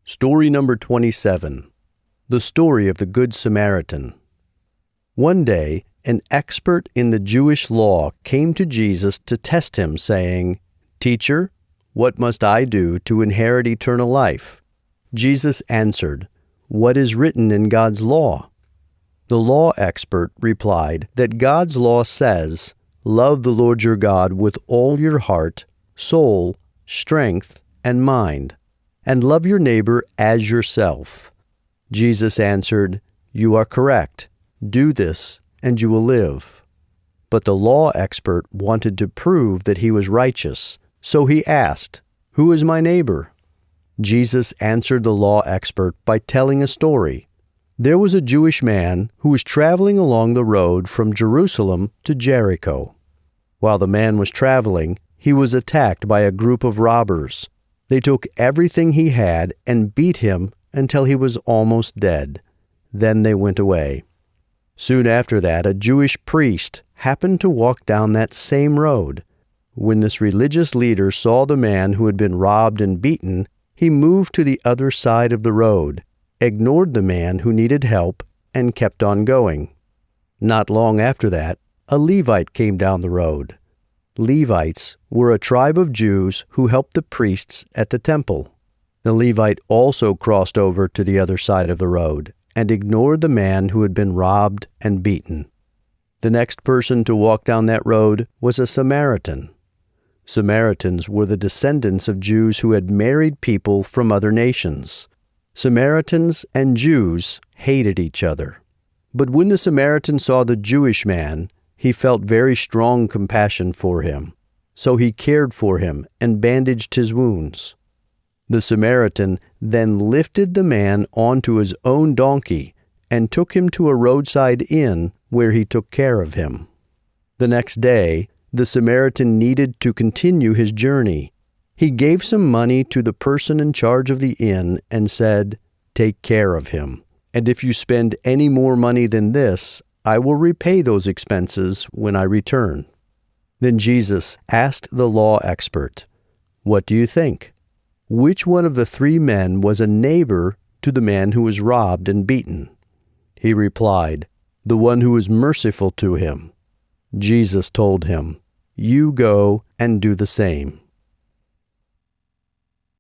Story number 27. The Story of the Good Samaritan. One day, an expert in the Jewish law came to Jesus to test him, saying, "Teacher, what must I do to inherit eternal life?" Jesus answered, "What is written in God's law?" The law expert replied that God's law says, "Love the Lord your God with all your heart, soul, strength, and mind, and love your neighbor as yourself." Jesus answered, "You are correct. Do this, and you will live." But the law expert wanted to prove that he was righteous, so he asked, "Who is my neighbor?" Jesus answered the law expert by telling a story. There was a Jewish man who was traveling along the road from Jerusalem to Jericho. While the man was traveling, he was attacked by a group of robbers. They took everything he had and beat him until he was almost dead. Then they went away. Soon after that, a Jewish priest happened to walk down that same road. When this religious leader saw the man who had been robbed and beaten, he moved to the other side of the road, ignored the man who needed help, and kept on going. Not long after that, a Levite came down the road. Levites were a tribe of Jews who helped the priests at the temple. The Levite also crossed over to the other side of the road and ignored the man who had been robbed and beaten. The next person to walk down that road was a Samaritan. Samaritans were the descendants of Jews who had married people from other nations. Samaritans and Jews hated each other. But when the Samaritan saw the Jewish man, he felt very strong compassion for him, so he cared for him and bandaged his wounds. The Samaritan then lifted the man onto his own donkey and took him to a roadside inn where he took care of him. The next day, the Samaritan needed to continue his journey. He gave some money to the person in charge of the inn and said, "Take care of him, and if you spend any more money than this, I will repay those expenses when I return." Then Jesus asked the law expert, "What do you think? Which one of the three men was a neighbor to the man who was robbed and beaten?" He replied, "The one who was merciful to him." Jesus told him, "You go and do the same."